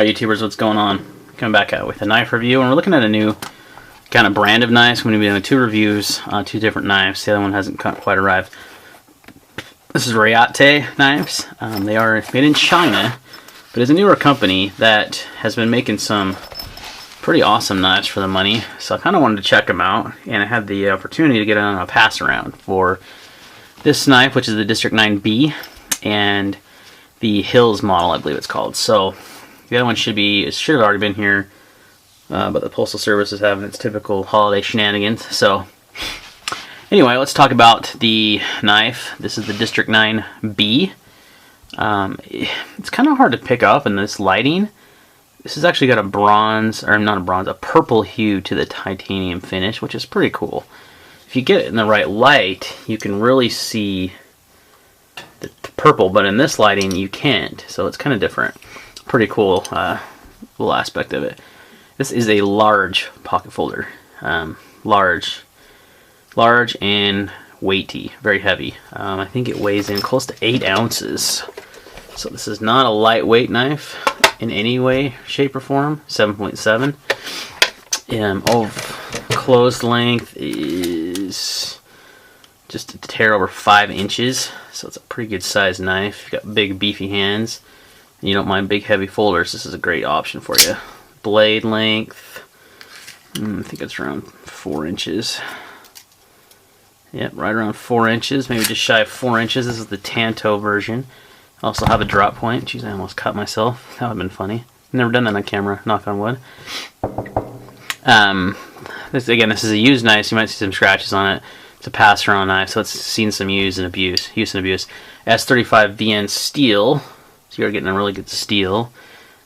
Alright YouTubers, what's going on? Coming back out with a knife review, and we're looking at a new kind of brand of knives. I'm going to be doing 2 reviews on 2 different knives. The other one hasn't quite arrived. This is Reate knives. They are made in China, but it's a newer company that has been making some pretty awesome knives for the money. So I kind of wanted to check them out, and I had the opportunity to get on a pass around for this knife, which is the District 9B, and the Hills model, I believe it's called. So the other one should have already been here, but the Postal Service is having its typical holiday shenanigans. So anyway, let's talk about the knife. This is the District 9B. It's kind of hard to pick up in this lighting. This has actually got a bronze, or not a bronze, a purple hue to the titanium finish, which is pretty cool. If you get it in the right light, you can really see the purple, but in this lighting you can't, so it's kind of different. Pretty cool little aspect of it. This is a large pocket folder. Large and weighty, very heavy. I think it weighs in close to 8 ounces. So this is not a lightweight knife in any way, shape, or form. 7.7. Closed length is just a tear over 5 inches. So it's a pretty good sized knife. You've got big beefy hands and you don't mind big heavy folders, this is a great option for you. Blade length, I think it's around 4 inches. Yep, right around 4 inches, maybe just shy of 4 inches. This is the Tanto version. I also have a drop point. Jeez, I almost cut myself. That would have been funny. Never done that on camera, knock on wood. This is a used knife, so you might see some scratches on it. It's a pass-around knife, so it's seen some use and abuse. S35 VN steel, so you're getting a really good steel.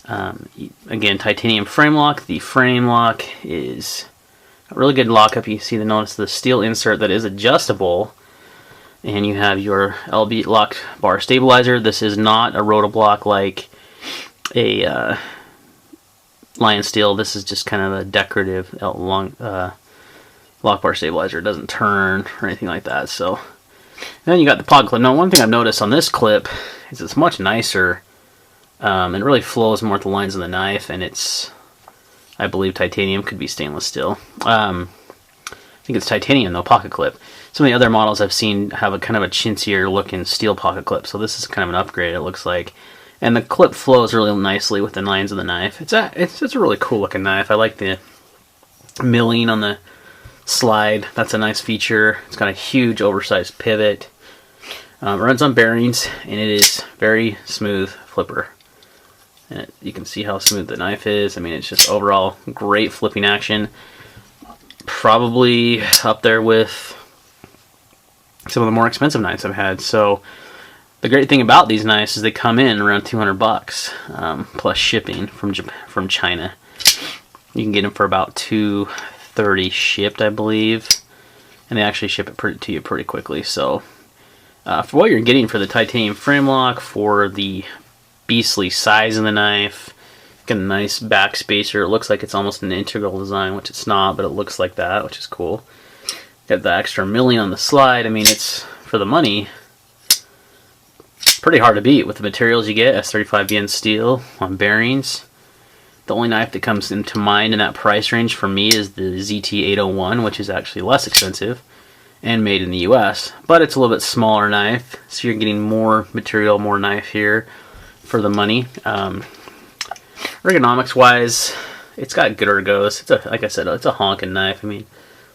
Again, titanium frame lock. The frame lock is a really good lockup. You see the steel insert that is adjustable, and you have your LB lock bar stabilizer. This is not a rotoblock like a Lion steel. This is just kind of a decorative lock bar stabilizer. It doesn't turn or anything like that. So then you got the pod clip. Now, one thing I've noticed on this clip is it's much nicer. It really flows more with the lines of the knife, and it's, I believe, titanium. Could be stainless steel. I think it's titanium though, pocket clip. Some of the other models I've seen have a kind of a chintzier looking steel pocket clip, so this is kind of an upgrade, it looks like. And the clip flows really nicely with the lines of the knife. It's a really cool looking knife. I like the milling on the slide. That's a nice feature. It's got a huge oversized pivot. It runs on bearings, and it is very smooth flipper. And you can see how smooth the knife is. I mean, it's just overall great flipping action. Probably up there with some of the more expensive knives I've had. So the great thing about these knives is they come in around $200 plus shipping from China. You can get them for about $230 shipped, I believe, and they actually ship it to you pretty quickly. So for what you're getting for the titanium frame lock, for the beastly size of the knife, got a nice back spacer. It looks like it's almost an integral design, which it's not, but it looks like that, which is cool. Got the extra milling on the slide. I mean, it's, for the money, pretty hard to beat with the materials you get. S35 VN steel on bearings. The only knife that comes into mind in that price range for me is the ZT801, which is actually less expensive and made in the US, but it's a little bit smaller knife, so you're getting more material, more knife here for the money. Ergonomics wise, it's got good ergos. It's like I said, it's a honking knife. I mean,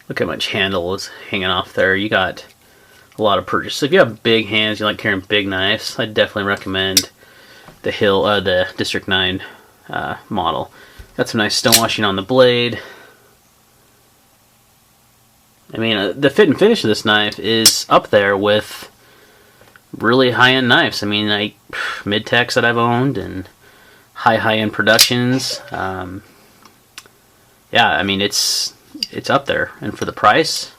look how much handle is hanging off there. You got a lot of purchase. So if you have big hands, you like carrying big knives, I definitely recommend the District 9 model. Got some nice stonewashing on the blade. I mean, the fit and finish of this knife is up there with really high-end knives. I mean, like mid-techs that I've owned and high-end productions. Yeah, I mean, it's up there, and for the price,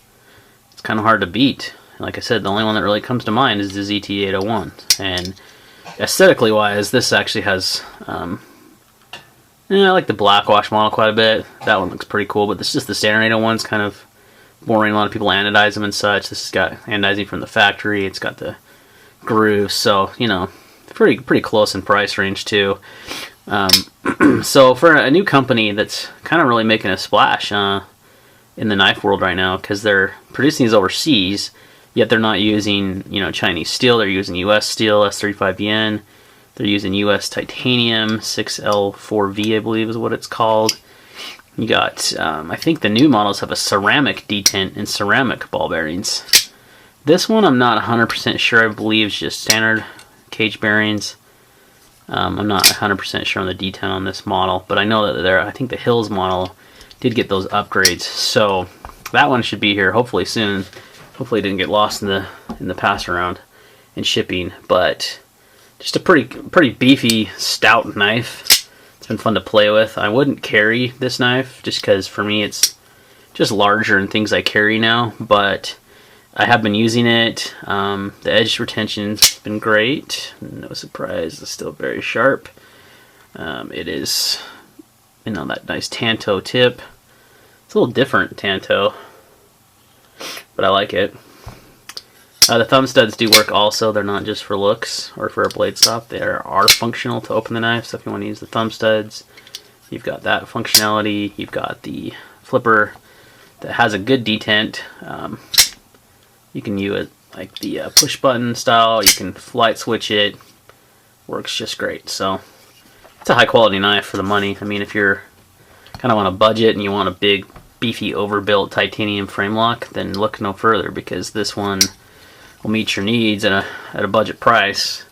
it's kind of hard to beat. Like I said, the only one that really comes to mind is the ZT801, and aesthetically wise, this actually has I like the blackwash model quite a bit. That one looks pretty cool, but this is just the standard 801's kind of boring. A lot of people anodize them and such. This has got anodizing from the factory. It's got the grooves, so you know, pretty close in price range too. So for a new company that's kind of really making a splash in the knife world right now, because they're producing these overseas, yet they're not using, you know, Chinese steel. They're using U.S. steel, S35Yen. They're using U.S. titanium, 6L4V, I believe is what it's called. You got, I think the new models have a ceramic detent and ceramic ball bearings. This one I'm not 100% sure. I believe it's just standard cage bearings. I'm not 100% sure on the detent on this model, but I know that I think the Hills model did get those upgrades. So that one should be here hopefully soon. Hopefully it didn't get lost in the pass around in shipping, but just a pretty beefy, stout knife. It's been fun to play with. I wouldn't carry this knife just because for me it's just larger than things I carry now, but I have been using it. The edge retention's been great. No surprise, it's still very sharp. It is, you know, that nice Tanto tip. It's a little different Tanto, but I like it. The thumb studs do work also. They're not just for looks or for a blade stop. They are functional to open the knife, so if you want to use the thumb studs, you've got that functionality. You've got the flipper that has a good detent. You can use it like the push button style. You can light switch it. Works just great. So it's a high quality knife for the money. I mean, if you're kind of on a budget and you want a big, beefy, overbuilt titanium frame lock, then look no further, because this one will meet your needs at a budget price,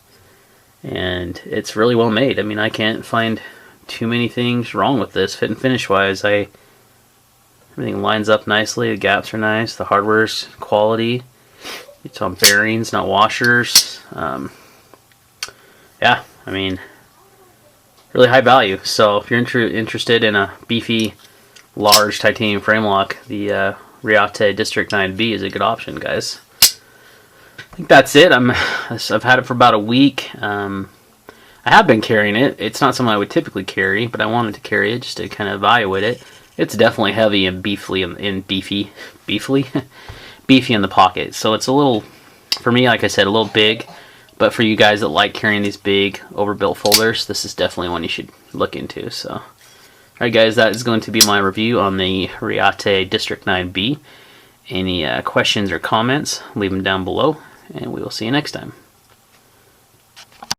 and it's really well made. I mean, I can't find too many things wrong with this fit and finish wise. Everything lines up nicely. The gaps are nice. The hardware's quality. It's on bearings, not washers. Yeah, I mean, really high value. So if you're interested in a beefy, large titanium frame lock, the Reate District 9B is a good option, guys. I think that's it. I've had it for about a week. I have been carrying it. It's not something I would typically carry, but I wanted to carry it just to kind of evaluate it. It's definitely heavy and beefy in the pocket. So it's a little, for me, like I said, a little big. But for you guys that like carrying these big overbuilt folders, this is definitely one you should look into. So, all right, guys, that is going to be my review on the Reate District 9B. Any questions or comments, leave them down below, and we will see you next time.